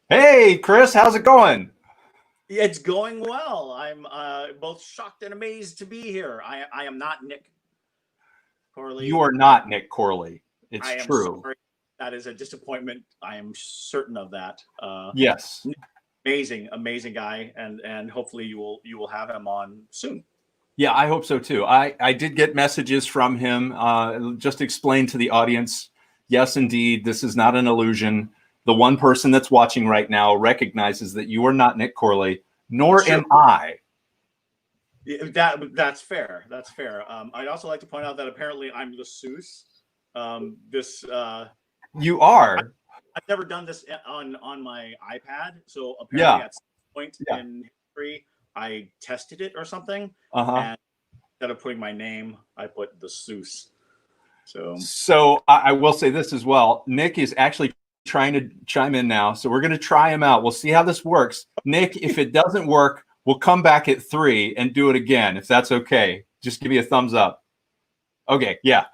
Hey, Chris, how's it going? It's going well. I'm both shocked and amazed to be here. I am not Nick You Corley. are not Nick Corley. It's I am true. sorry. That is a disappointment. I am certain of that. Yes. Amazing guy, and hopefully you will have him on soon. Yeah, I hope so too. I did get messages from him. Just explain to the audience. Yes, indeed, this is not an illusion. The one person that's watching right now recognizes that you are not Nick Corley, nor Sure. am I. That's fair. That's fair. I'd also like to point out that apparently I'm the Seuss. This You are. I've never done this on my iPad, so apparently at some point Yeah. in history, I tested it or something, Uh-huh. and instead of putting my name, I put the Seuss. So I will say this as well. Nick is actually trying to chime in now, so we're going to try him out. We'll see how this works. Nick, if it doesn't work, we'll come back at 3 and do it again, if that's okay. Just give me a thumbs up. Okay, yeah,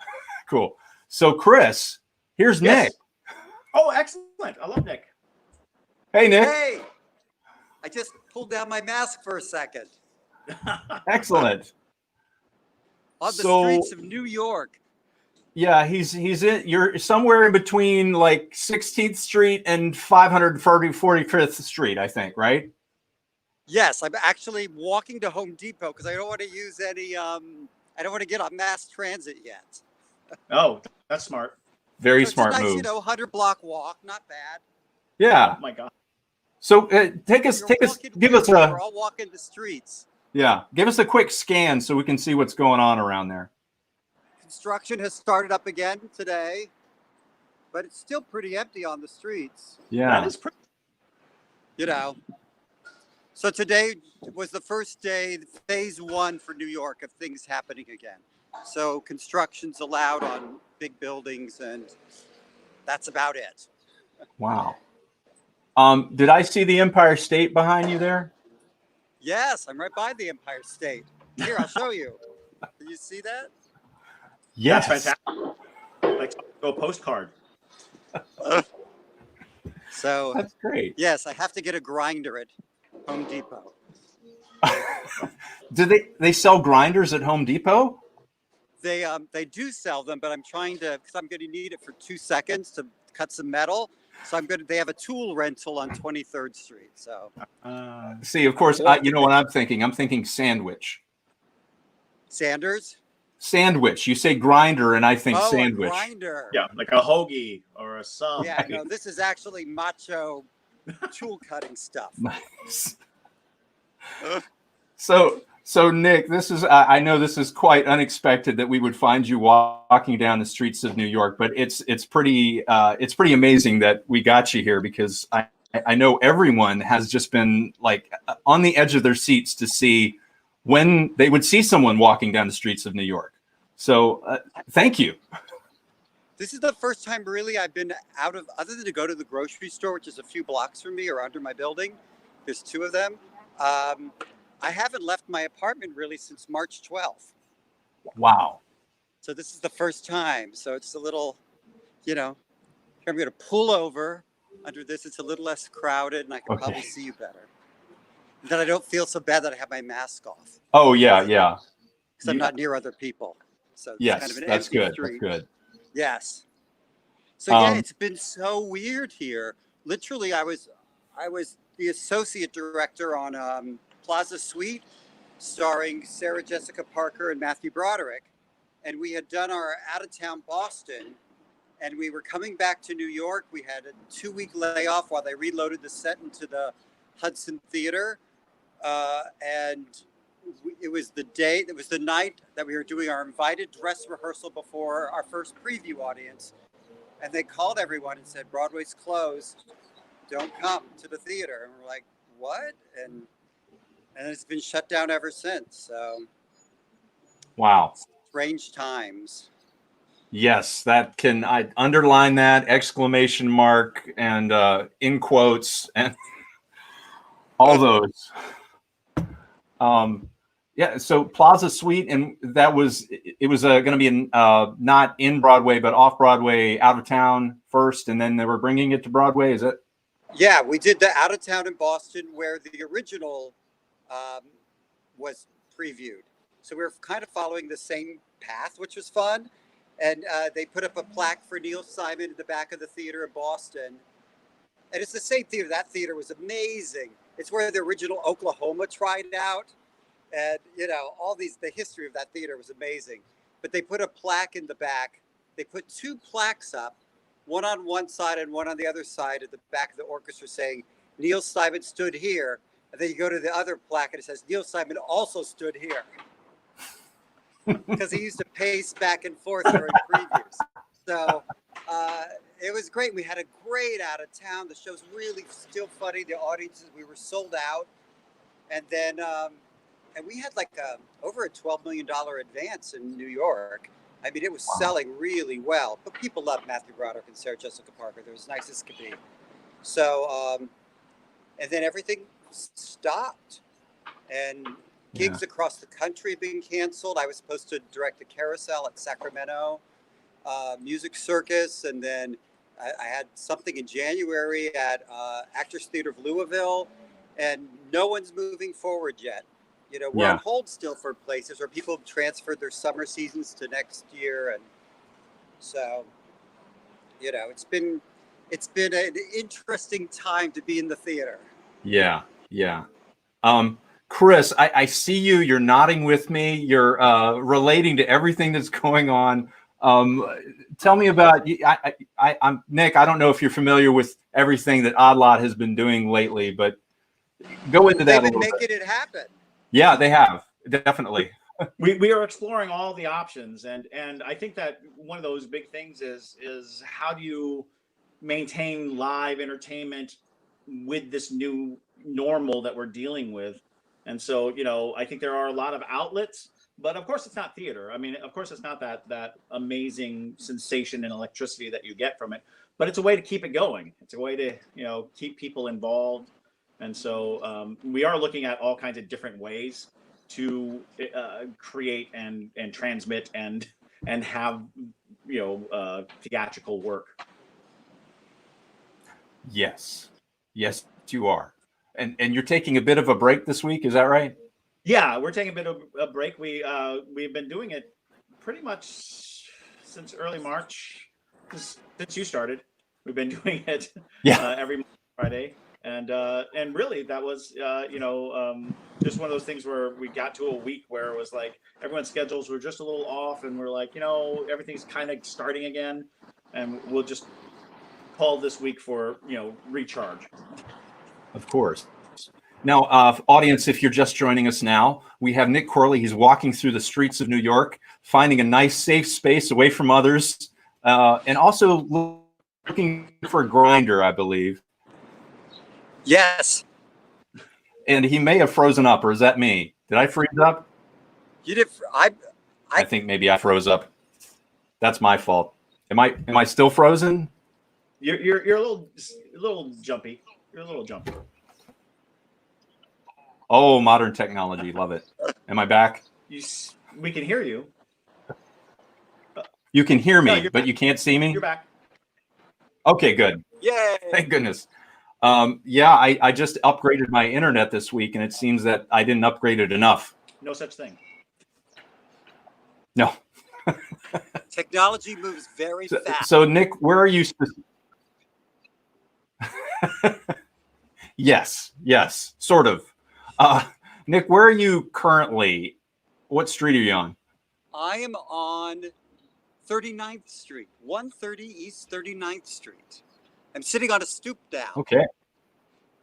cool. So Chris, here's Yes. Nick. Oh, excellent! I love Nick. Hey, Nick. Hey, I just pulled down my mask for a second. Excellent. On the streets of New York. Yeah, he's in. You're somewhere in between like 16th Street and 545th Street, I think, right? Yes, I'm actually walking to Home Depot because I don't want to use any. I don't want to get on mass transit yet. Oh, that's smart. Very So smart it's a nice, move. 100-block walk, not bad. Yeah. Oh my God. So give us We're all walking the streets. give us a quick scan so we can see what's going on around there. Construction has started up again today, but it's still pretty empty on the streets. Yeah. That is pretty. So today was the first day, phase 1 for New York of things happening again. So construction's allowed on big buildings, and that's about it. Wow. Did I see the Empire State behind you there? Yes, I'm right by the Empire State. Here, I'll show you. Can you see that? Yes. That's fantastic. Like a postcard. So That's great. yes, I have to get a grinder at Home Depot. Do they sell grinders at Home Depot? They do sell them, but I'm trying to, because I'm going to need it for 2 seconds to cut some metal. So they have a tool rental on 23rd Street. So See, of course, you know what I'm thinking. I'm thinking sandwich. Sanders? Sandwich. You say grinder, and I think Oh, sandwich. a grinder. Yeah, like a hoagie or a sub. Yeah, no, this is actually macho tool cutting stuff. Nice. So Nick, this is I know this is quite unexpected that we would find you walking down the streets of New York, but it's pretty amazing that we got you here, because I know everyone has just been like on the edge of their seats to see when they would see someone walking down the streets of New York. So thank you. This is the first time really I've been out of, other than to go to the grocery store, which is a few blocks from me or under my building. There's 2 of them. I haven't left my apartment really since March 12th. Wow. So this is the first time. So it's a little, here I'm going to pull over under this. It's a little less crowded and I can probably see you better. And then I don't feel so bad that I have my mask off. Oh, yeah. Because I'm not near other people. So it's Yes, kind of an that's empty good. street. That's good. Yes. So yeah, it's been so weird here. Literally, I was the associate director on Plaza Sweet, starring Sarah Jessica Parker and Matthew Broderick, and we had done our out-of-town Boston, and we were coming back to New York. We had a 2-week layoff while they reloaded the set into the Hudson Theater, and it was the night that we were doing our invited dress rehearsal before our first preview audience. And they called everyone and said, Broadway's closed. Don't come to the theater. And we're like, what? And it's been shut down ever since. So Wow. Strange times. Yes, that I underline that, exclamation mark, and in quotes, and all those. Yeah, so Plaza Sweet, and it was going to be not in Broadway, but off Broadway, out of town first, and then they were bringing it to Broadway. Is it? Yeah, we did the out of town in Boston where the original was previewed. So we were kind of following the same path, which was fun. And they put up a plaque for Neil Simon in the back of the theater in Boston. And it's the same theater. That theater was amazing. It's where the original Oklahoma tried out. And, you know, the history of that theater was amazing. But they put a plaque in the back. They put two plaques up, one on one side and one on the other side at the back of the orchestra saying, Neil Simon stood here. And then you go to the other plaque and it says, Neil Simon also stood here. Because he used to pace back and forth during previews. So it was great. We had a great out of town. The show's really still funny. The audiences, we were sold out. And then, and we had like over a $12 million advance in New York. I mean, it was selling really well. But people loved Matthew Broderick and Sarah Jessica Parker. They're as nice as could be. So, and then everything stopped. And gigs across the country have been canceled. I was supposed to direct a carousel at Sacramento Music Circus, and then I had something in January at Actors Theater of Louisville, and no one's moving forward yet. You know, we're on hold still for places where people have transferred their summer seasons to next year, and so, you know, it's been an interesting time to be in the theater. Yeah. Chris, I see you. You're nodding with me. You're relating to everything that's going on. Tell me about. I'm Nick. I don't know if you're familiar with everything that Odd Lot has been doing lately, but go into that. They've been making it happen. Yeah, they have, definitely. We are exploring all the options, and I think that one of those big things is how do you maintain live entertainment with this new normal that we're dealing with. And so, you know, I think there are a lot of outlets, but of course it's not theater. I mean, of course it's not that amazing sensation and electricity that you get from it, but it's a way to keep it going. It's a way to, you know, keep people involved. And so we are looking at all kinds of different ways to create and transmit and have, you know, theatrical work. Yes, you are. And you're taking a bit of a break this week, is that right? Yeah, we're taking a bit of a break. We've been doing it pretty much since early March, since you started. We've been doing it every Friday, and really that was just one of those things where we got to a week where it was like everyone's schedules were just a little off, and we're like, you know, everything's kind of starting again, and we'll just call this week for, you know, recharge. Of course. Now, audience, if you're just joining us now, we have Nick Corley. He's walking through the streets of New York, finding a nice, safe space away from others, and also looking for a grinder, I believe. Yes. And he may have frozen up, or is that me? Did I freeze up? You did. I think maybe I froze up. That's my fault. Am I still frozen? You're a little jumpy. You're a little jumpy. Oh, modern technology. Love it. Am I back? We can hear you. You can hear me, no, but you can't see me? You're back. Okay, good. Yay. Thank goodness. I just upgraded my internet this week, and it seems that I didn't upgrade it enough. No such thing. No. Technology moves very fast. So, Nick, where are you? Yes, sort of. Nick, where are you currently? What street are you on? I am on 39th Street, 130 East 39th Street. I'm sitting on a stoop down. Okay.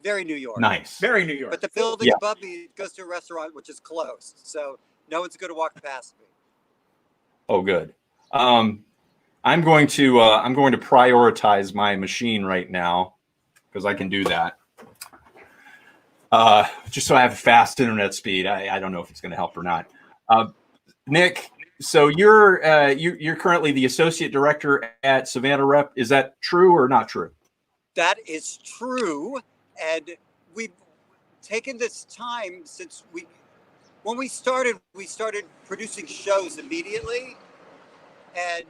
Very New York. Nice. Very New York. But the building above me goes to a restaurant which is closed, so no one's going to walk past me. Oh, good. I'm going to prioritize my machine right now because I can do that. Just so I have fast internet speed. I don't know if it's going to help or not. Nick, so you're currently the associate director at Savannah Rep. Is that true or not true? That is true, and we've taken this time since when we started producing shows immediately, and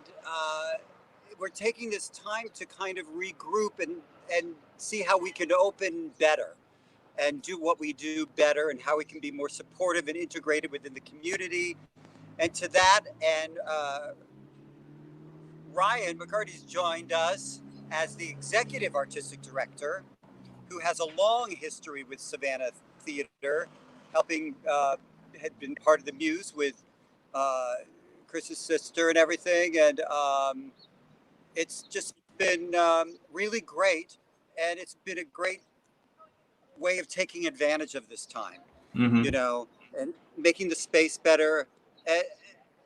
we're taking this time to kind of regroup and see how we can open better and do what we do better, and how we can be more supportive and integrated within the community. And to that, and Ryan McCarty's joined us as the executive artistic director, who has a long history with Savannah Theater, helping, had been part of the Muse with Chris's sister and everything. And it's just been really great. And it's been a great way of taking advantage of this time, Mm-hmm. you know, and making the space better.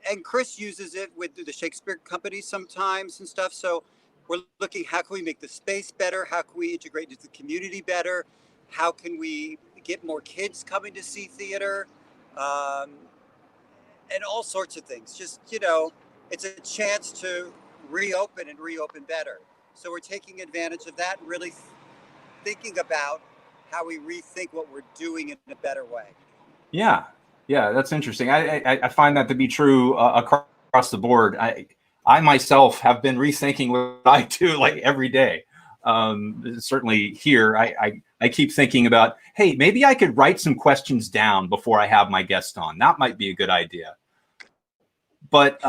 And Chris uses it with the Shakespeare Company sometimes and stuff. So we're looking, how can we make the space better? How can we integrate into the community better? How can we get more kids coming to see theater? And all sorts of things. Just, you know, it's a chance to reopen and reopen better. So we're taking advantage of that and really thinking about how we rethink what we're doing in a better way. Yeah, yeah, that's interesting. I find that to be true across the board. I myself have been rethinking what I do like every day. Certainly here, I keep thinking about, hey, maybe I could write some questions down before I have my guest on. That might be a good idea. But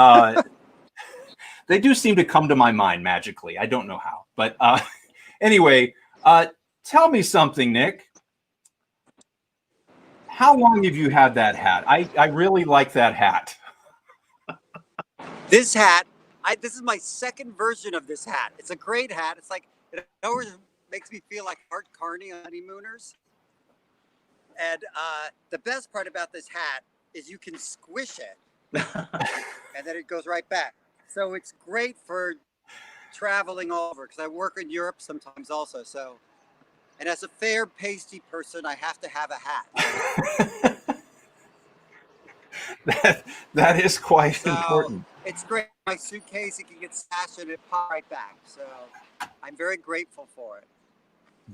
they do seem to come to my mind magically. I don't know how. But anyway, tell me something, Nick. How long have you had that hat? I really like that hat. This hat, this is my second version of this hat. It's a great hat. It's like, it always makes me feel like Art Carney on Honeymooners. And the best part about this hat is you can squish it and then it goes right back. So it's great for traveling all over, because I work in Europe sometimes also. So, and as a fair pasty person, I have to have a hat. that is quite So important. it's great. My suitcase, it can get stashed and it pop right back. So I'm very grateful for it.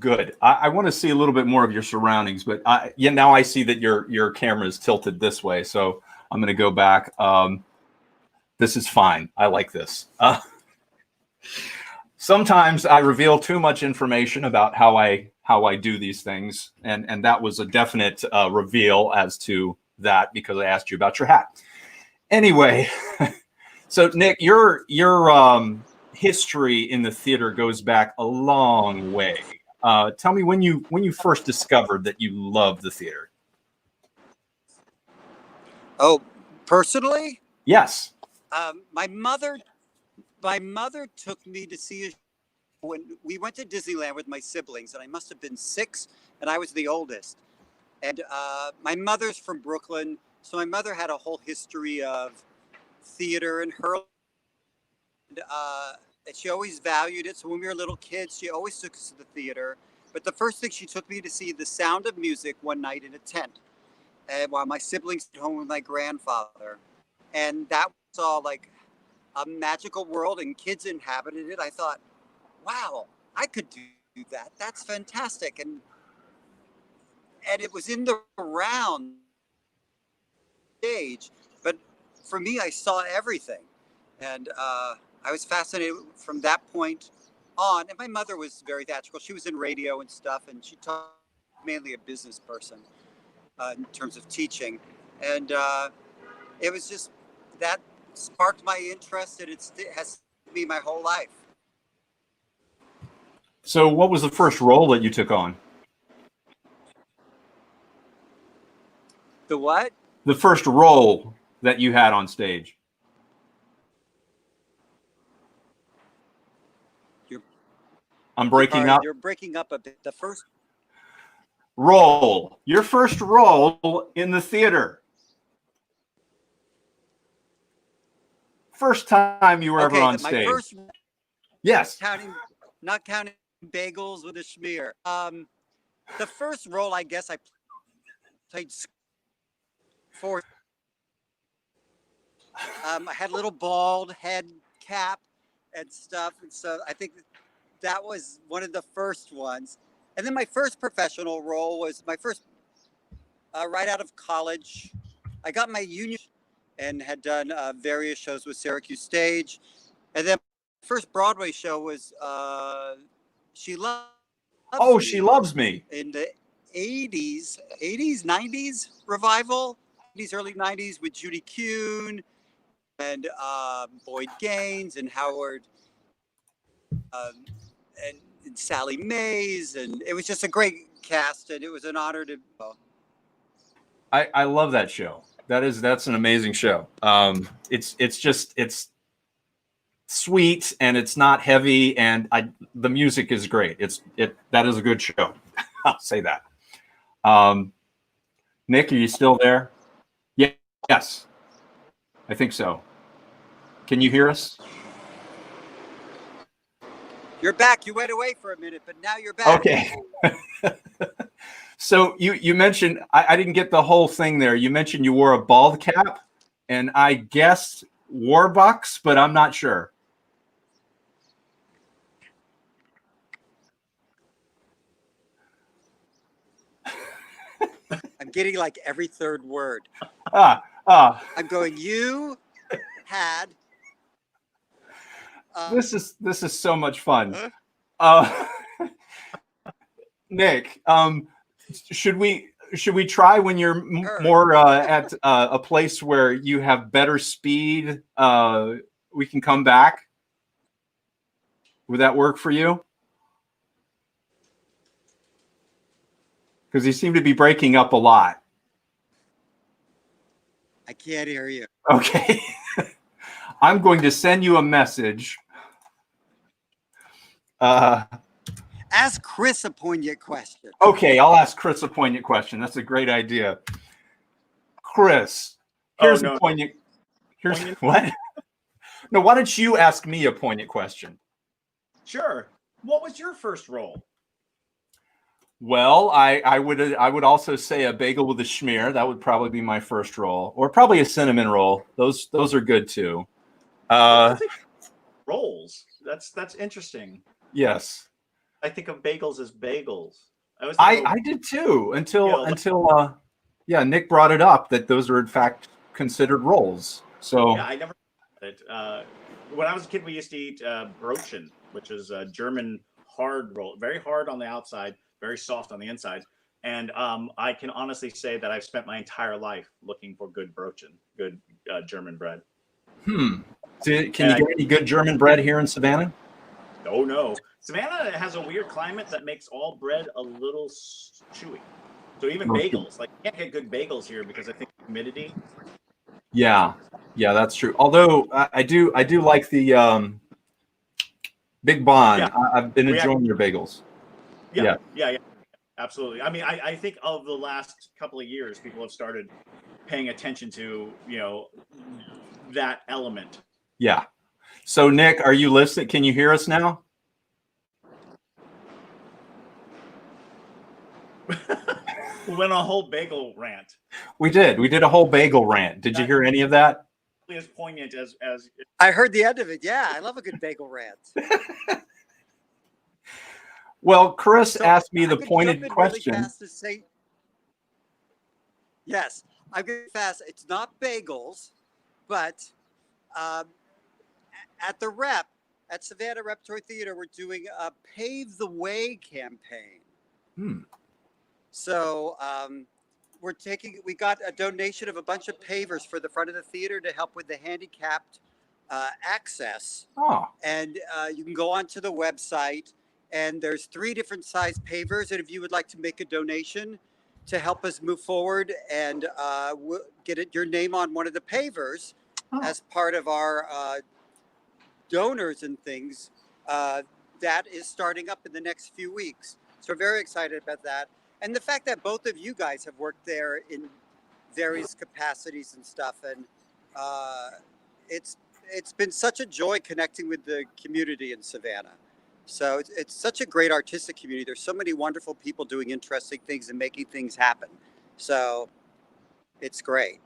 Good. I want to see a little bit more of your surroundings, but yeah, now I see that your camera is tilted this way, so I'm going to go back. This is fine. I like this. Sometimes I reveal too much information about how I do these things, and that was a definite reveal as to that, because I asked you about your hat. Anyway, so Nick, your history in the theater goes back a long way. Tell me when you first discovered that you loved the theater. Oh, personally? Yes. My mother took me to see a show when we went to Disneyland with my siblings, and I must have been 6, and I was the oldest. And my mother's from Brooklyn, so my mother had a whole history of theater in her. And she always valued it. So when we were little kids, she always took us to the theater. But the first thing, she took me to see The Sound of Music one night in a tent, and while my siblings were home with my grandfather. And that was all like a magical world, and kids inhabited it. I thought, wow, I could do that. That's fantastic. And it was in the round stage, but for me, I saw everything. And I was fascinated from that point on. And my mother was very theatrical. She was in radio and stuff, and she taught, mainly a business person in terms of teaching. And it was just, that sparked my interest, and it has been my whole life. So what was the first role that you took on? The what? The first role that you had on stage. I'm breaking up. You're breaking up a bit. The first role. Your first role in the theater. First time you were ever on stage. First, yes. Not counting Bagels with a schmear. The first role, I guess, I played for. I had a little bald head cap and stuff, and so I think that was one of the first ones. And then my first professional role was my first right out of college. I got my union and had done various shows with Syracuse Stage. And then my first Broadway show was She Loves Oh, She Loves Me. In the 80s, 90s revival, 80s, early 90s with Judy Kuhn and Boyd Gaines and Howard and Sally Mays. And it was just a great cast, and it was an honor to. I love that show. That's an amazing show. It's sweet and it's not heavy, and the music is great. That is a good show. I'll say that. Nick, are you still there? Yeah, yes, I think so. Can you hear us? You're back. You went away for a minute, but now you're back. Okay. So you mentioned, I didn't get the whole thing there. You mentioned you wore a bald cap, and I guessed Warbucks, but I'm not sure. I'm getting like every third word. I'm going, you had. This is so much fun. Nick, should we try when you're more at a place where you have better speed? We can come back. Would that work for you? Because you seem to be breaking up a lot. I can't hear you. Okay. I'm going to send you a message. Ask Chris a poignant question. Okay, I'll ask Chris a poignant question. That's a great idea. Chris, here's a poignant. Here's what? No, why don't you ask me a poignant question? Sure. What was your first role? Well, I would also say a bagel with a schmear. That would probably be my first roll, or probably a cinnamon roll. Those are good too. Rolls. That's interesting. Yes. I think of bagels as bagels. I did too until Nick brought it up that those are in fact considered rolls. So yeah, I never. When I was a kid, we used to eat Brötchen, which is a German hard roll, very hard on the outside, very soft on the inside. And I can honestly say that I've spent my entire life looking for good Brötchen, good German bread. Can you get any good German bread here in Savannah? Oh, no. Savannah has a weird climate that makes all bread a little chewy. So even bagels, like you can't get good bagels here because I think humidity. Yeah, that's true. Although I do like the Big Bond. Yeah. I've been enjoying your bagels. Yeah, absolutely. I mean, I think of the last couple of years, people have started paying attention to, that element. Yeah. So Nick, are you listening? Can you hear us now? We went on a whole bagel rant. We did a whole bagel rant. Did you hear any of that? As poignant as I heard the end of it. Yeah, I love a good bagel rant. Well, Chris asked me the pointed question. Really fast to say, yes, I'm going fast. It's not bagels, but at the Rep, at Savannah Repertory Theatre, we're doing a Pave the Way campaign. So we got a donation of a bunch of pavers for the front of the theater to help with the handicapped access. Oh. And you can go onto the website, and there's 3 different size pavers. And if you would like to make a donation to help us move forward and get your name on one of the pavers as part of our donors and things, that is starting up in the next few weeks. So we're very excited about that. And the fact that both of you guys have worked there in various capacities and stuff. And it's been such a joy connecting with the community in Savannah. So it's such a great artistic community. There's so many wonderful people doing interesting things and making things happen. So it's great.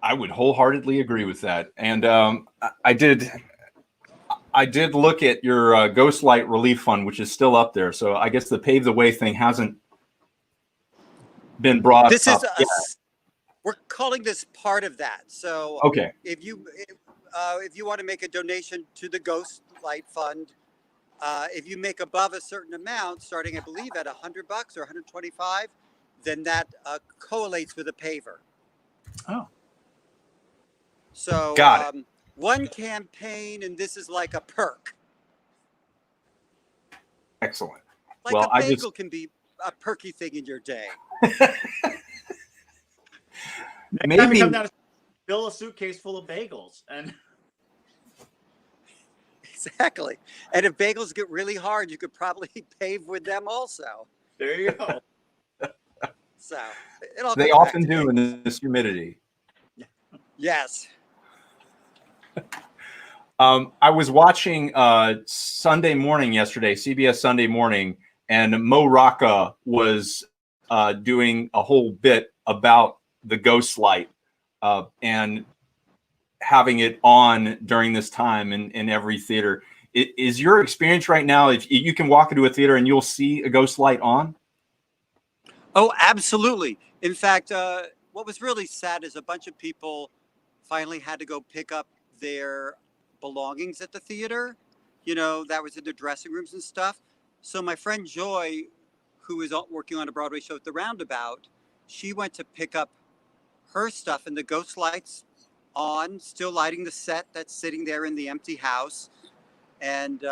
I would wholeheartedly agree with that. And I did look at your Ghost Light Relief Fund, which is still up there. So I guess the Pave the Way thing hasn't been brought up yet. We're calling this part of that. So okay, if you want to make a donation to the Ghost Light Fund, if you make above a certain amount, starting I believe at $100 or 125, then that collates with a paver. Oh, So Got it. one campaign, and this is like a perk. Excellent. Like Well, a bagel can be a perky thing in your day. next time you maybe come down, fill a suitcase full of bagels, and Exactly. And if bagels get really hard, you could probably pave with them also. there you go. So it all they comes back often to do bagels. in this humidity. Yes. I was watching Sunday Morning yesterday, CBS Sunday Morning, and Mo Rocca was doing a whole bit about the ghost light and having it on during this time in every theater. Is your experience right now, if you can walk into a theater and you'll see a ghost light on? Oh, absolutely. In fact, what was really sad is a bunch of people finally had to go pick up their belongings at the theater. You know, that was in the dressing rooms and stuff. So my friend Joy, who is working on a Broadway show at the Roundabout, she went to pick up her stuff, and the ghost lights on, still lighting the set that's sitting there in the empty house. And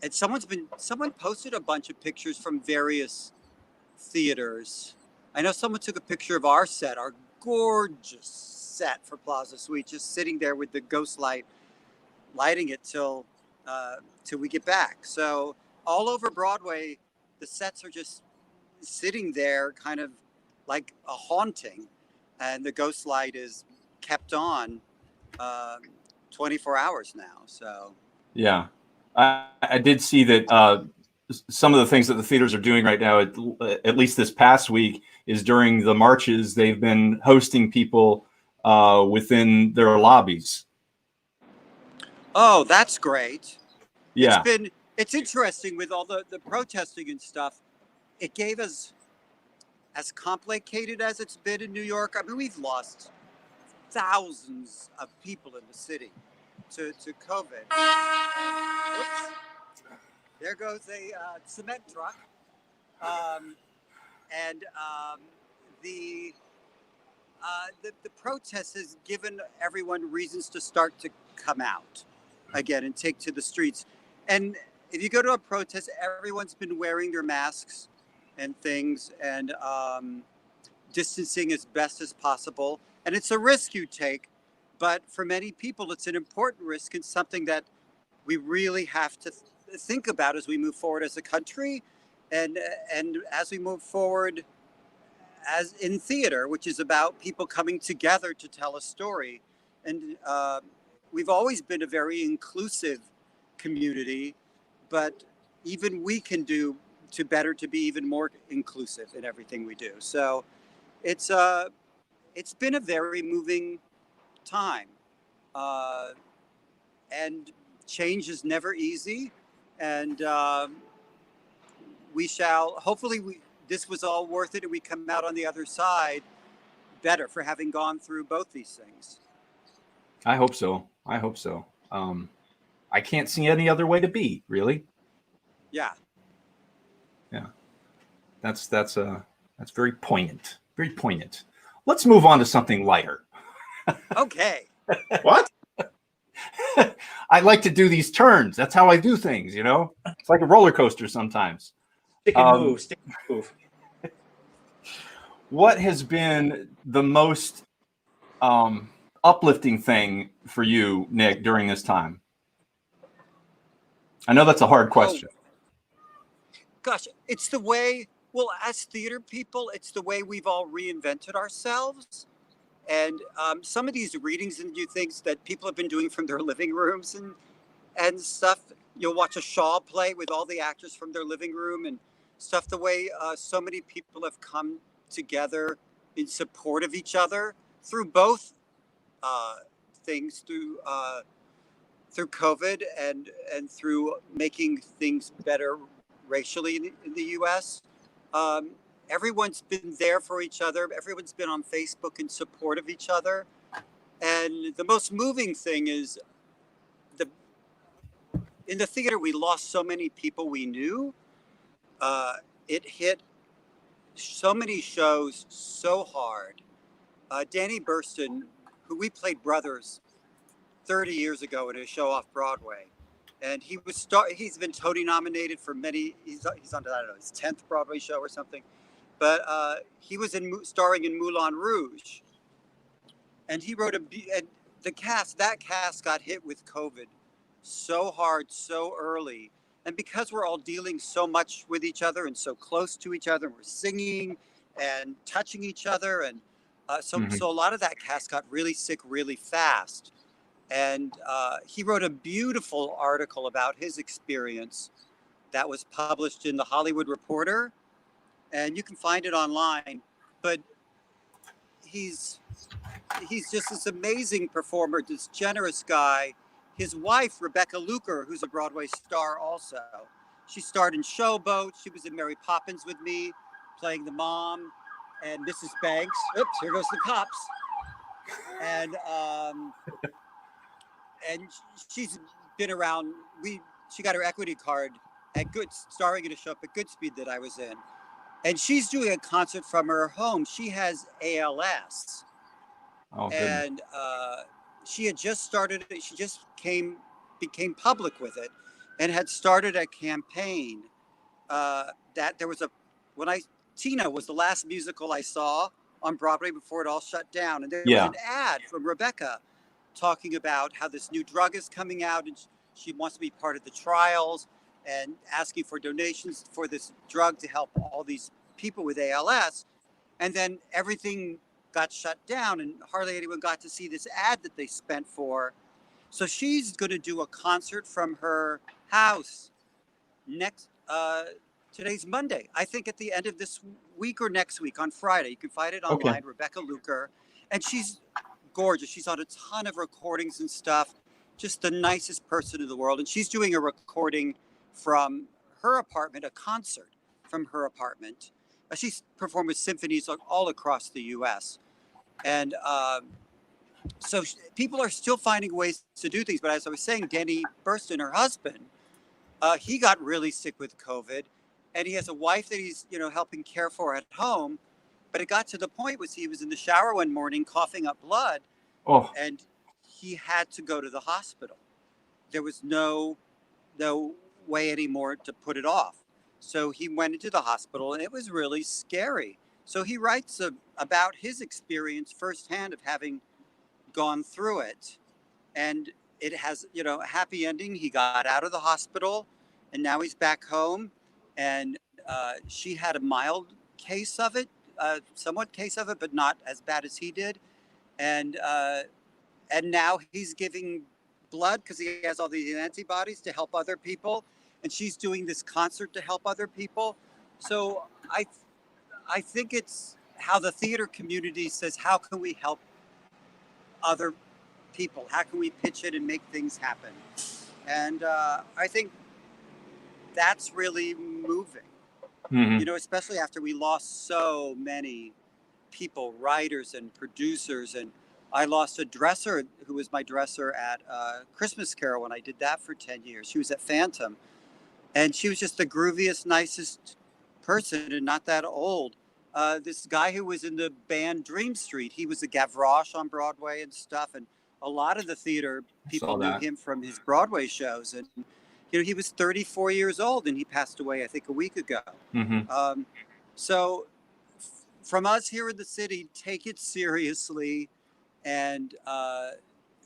someone posted a bunch of pictures from various theaters. I know someone took a picture of our set, our gorgeous set for Plaza Sweet, just sitting there with the ghost light, lighting it till we get back. So all over Broadway, the sets are just sitting there, kind of like a haunting, and the ghost light is kept on 24 hours now. So Yeah, I did see that some of the things that the theaters are doing right now, at least this past week, is during the marches, they've been hosting people within their lobbies. oh, that's great. Yeah, It's interesting with all the protesting and stuff. It gave us, as complicated as it's been in New York, I mean, we've lost thousands of people in the city to COVID. Oops. There goes a cement truck. And the protest has given everyone reasons to start to come out again and take to the streets. And if you go to a protest, everyone's been wearing their masks and things, and distancing as best as possible. And it's a risk you take, but for many people, it's an important risk and something that we really have to think about as we move forward as a country, and as we move forward as in theater, which is about people coming together to tell a story. And we've always been a very inclusive community, but even we can do to be even more inclusive in everything we do. So it's been a very moving time, and change is never easy. And we shall hopefully this was all worth it, and we come out on the other side better for having gone through both these things. I hope so. I hope so. I can't see any other way to be, really. Yeah. Yeah. That's very poignant. Very poignant. Let's move on to something lighter. Okay. What? I like to do these turns. That's how I do things, you know? It's like a roller coaster sometimes. Stick and move. Stick and move. What has been the most uplifting thing for you, Nick, during this time? I know that's a hard question. Gosh, it's the way, well, as theater people, it's the way we've all reinvented ourselves. And some of these readings and new things that people have been doing from their living rooms and stuff. You'll watch a Shaw play with all the actors from their living room and stuff. The way so many people have come together in support of each other through both things, through COVID and through making things better racially in the U.S. Everyone's been there for each other. Everyone's been on Facebook in support of each other. And the most moving thing is in the theater, we lost so many people we knew. It hit so many shows so hard. Danny Burston, who we played brothers 30 years ago at a show off Broadway, and he's been Tony nominated for many. He's on, I don't know, his 10th Broadway show or something. But he was starring in Moulin Rouge, and he wrote and that cast got hit with COVID so hard so early. And because we're all dealing so much with each other and so close to each other, we're singing and touching each other. And so a lot of that cast got really sick really fast. And he wrote a beautiful article about his experience that was published in the Hollywood Reporter. And you can find it online. But he's just this amazing performer, this generous guy. His wife, Rebecca Luker, who's a Broadway star also. She starred in Showboat. She was in Mary Poppins with me, playing the mom and Mrs. Banks. Oops, here goes the cops. And she's been around. She got her equity card at starring in a show up at Goodspeed that I was in. And she's doing a concert from her home. She has ALS. Oh, and she had just started, she just became public with it and had started a campaign that there was Tina was the last musical I saw on Broadway before it all shut down. And there was an ad from Rebecca talking about how this new drug is coming out and she wants to be part of the trials and asking for donations for this drug to help all these people with ALS. And then everything got shut down and hardly anyone got to see this ad that they spent for. So she's going to do a concert from her house today's Monday. I think at the end of this week or next week on Friday. You can find it online, Rebecca Luker. And she's gorgeous. She's on a ton of recordings and stuff. Just the nicest person in the world. And she's doing a recording from her apartment, a concert from her apartment. She's performed with symphonies all across the U.S. And so people are still finding ways to do things. But as I was saying, Danny Burston, her husband, he got really sick with COVID. And he has a wife that he's, helping care for at home. But it got to the point where he was in the shower one morning coughing up blood. Oh. And he had to go to the hospital. There was no way anymore to put it off. So he went into the hospital and it was really scary. So he writes about his experience firsthand of having gone through it. And it has, a happy ending. He got out of the hospital and now he's back home. And she had a mild case of it, somewhat case of it, but not as bad as he did. And now he's giving blood because he has all these antibodies to help other people. And she's doing this concert to help other people. So I think it's how the theater community says, how can we help other people? How can we pitch it and make things happen? And I think that's really moving, especially after we lost so many people, writers and producers. And I lost a dresser who was my dresser at Christmas Carol when I did that for 10 years. She was at Phantom. And she was just the grooviest, nicest person and not that old. This guy who was in the band Dream Street, he was a Gavroche on Broadway and stuff. And a lot of the theater people knew him from his Broadway shows. And, he was 34 years old and he passed away, I think, a week ago. So from us here in the city, take it seriously and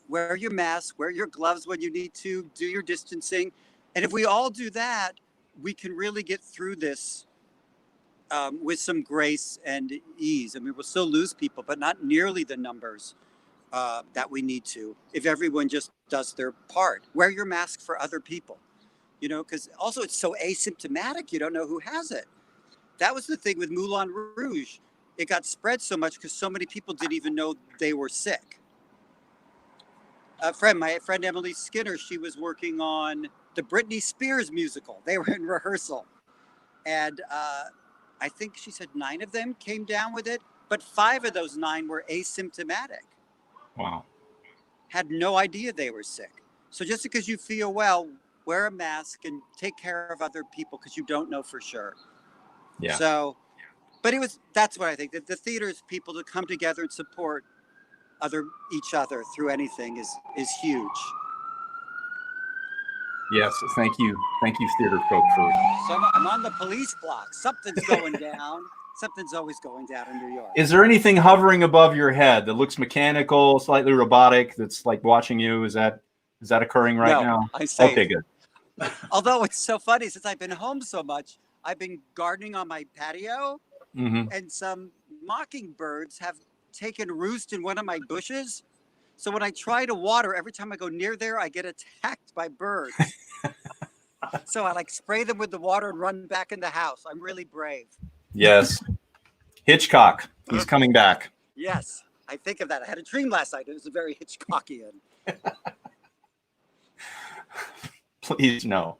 wear your mask, wear your gloves when you need to, do your distancing. And if we all do that, we can really get through this with some grace and ease. I mean, we'll still lose people, but not nearly the numbers that we need to if everyone just does their part. Wear your mask for other people, because also it's so asymptomatic. You don't know who has it. That was the thing with Moulin Rouge. It got spread so much because so many people didn't even know they were sick. My friend Emily Skinner, she was working on the Britney Spears musical. They were in rehearsal. And I think she said 9 of them came down with it, but 5 of those 9 were asymptomatic. Wow. Had no idea they were sick. So just because you feel well, wear a mask, and take care of other people because you don't know for sure. Yeah. So, but that's what I think, that the theater's people to come together and support each other through anything is huge. Yes. Thank you, theater folk, for. So I'm on the police block. Something's going down. Something's always going down in New York. Is there anything hovering above your head that looks mechanical, slightly robotic, that's like watching you? Is that occurring right now? I say. Okay, good. Although it's so funny, since I've been home so much, I've been gardening on my patio, and some mockingbirds have taken roost in one of my bushes. So when I try to water, every time I go near there, I get attacked by birds. So I spray them with the water and run back in the house. I'm really brave. Yes. Hitchcock. He's coming back. Yes. I think of that. I had a dream last night. It was very Hitchcockian. Please, no.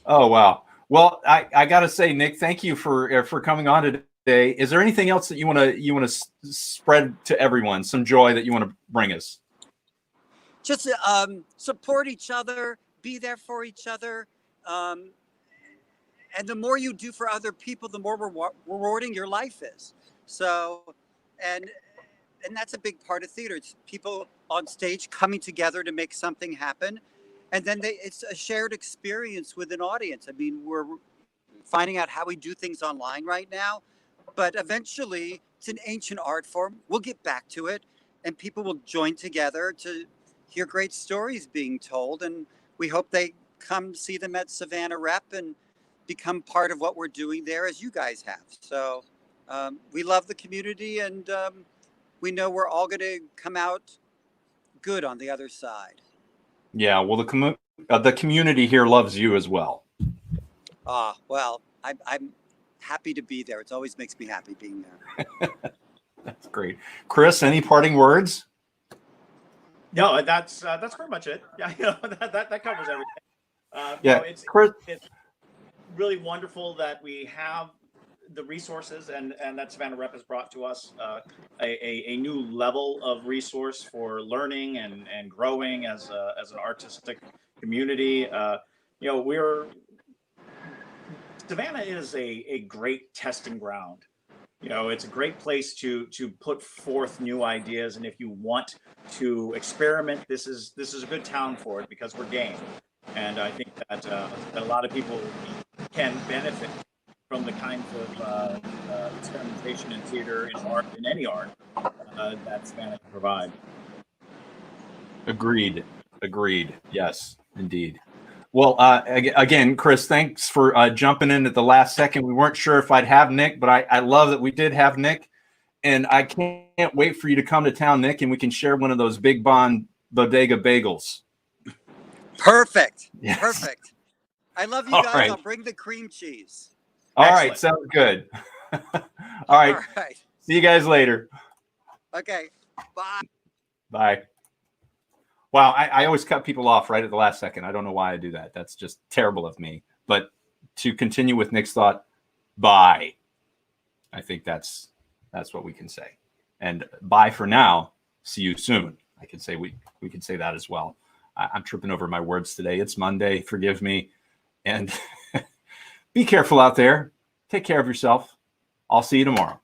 Oh, wow. Well, I got to say, Nick, thank you for coming on today. Is there anything else that you want to spread to everyone? Some joy that you want to bring us? Just support each other, be there for each other. And the more you do for other people, the more rewarding your life is. So, and that's a big part of theater. It's people on stage coming together to make something happen. And then it's a shared experience with an audience. I mean, we're finding out how we do things online right now, but eventually it's an ancient art form. We'll get back to it, and people will join together to hear great stories being told. And we hope they come see them at Savannah Rep and become part of what we're doing there, as you guys have. So we love the community, and we know we're all going to come out good on the other side. Yeah, well, the community here loves you as well. Well, I'm happy to be there. It always makes me happy being there. That's great. Chris, any parting words? No, that's pretty much it. Yeah, that covers everything. Yeah, Chris. It's really wonderful that we have the resources and that Savannah Rep has brought to us a new level of resource for learning and growing as an artistic community. Savannah is a great testing ground. It's a great place to put forth new ideas, and if you want to experiment, this is a good town for it, because we're game. And I think that a lot of people can benefit from the kinds of experimentation in theater, in art, in any art that Savannah can provide. Agreed. Yes, indeed. Well, again, Chris, thanks for jumping in at the last second. We weren't sure if I'd have Nick, but I love that we did have Nick. And I can't wait for you to come to town, Nick, and we can share one of those Big Bond Bodega bagels. Perfect. Yes. Perfect. I love you All guys. right. I'll bring the cream cheese. All Excellent. right, sounds good. All right. See you guys later. Okay. Bye. Bye. Wow, I always cut people off right at the last second. I don't know why I do that. That's just terrible of me. But to continue with Nick's thought, bye. I think that's what we can say. And bye for now. See you soon. I can say we can say that as well. I'm tripping over my words today. It's Monday. Forgive me. And be careful out there. Take care of yourself. I'll see you tomorrow.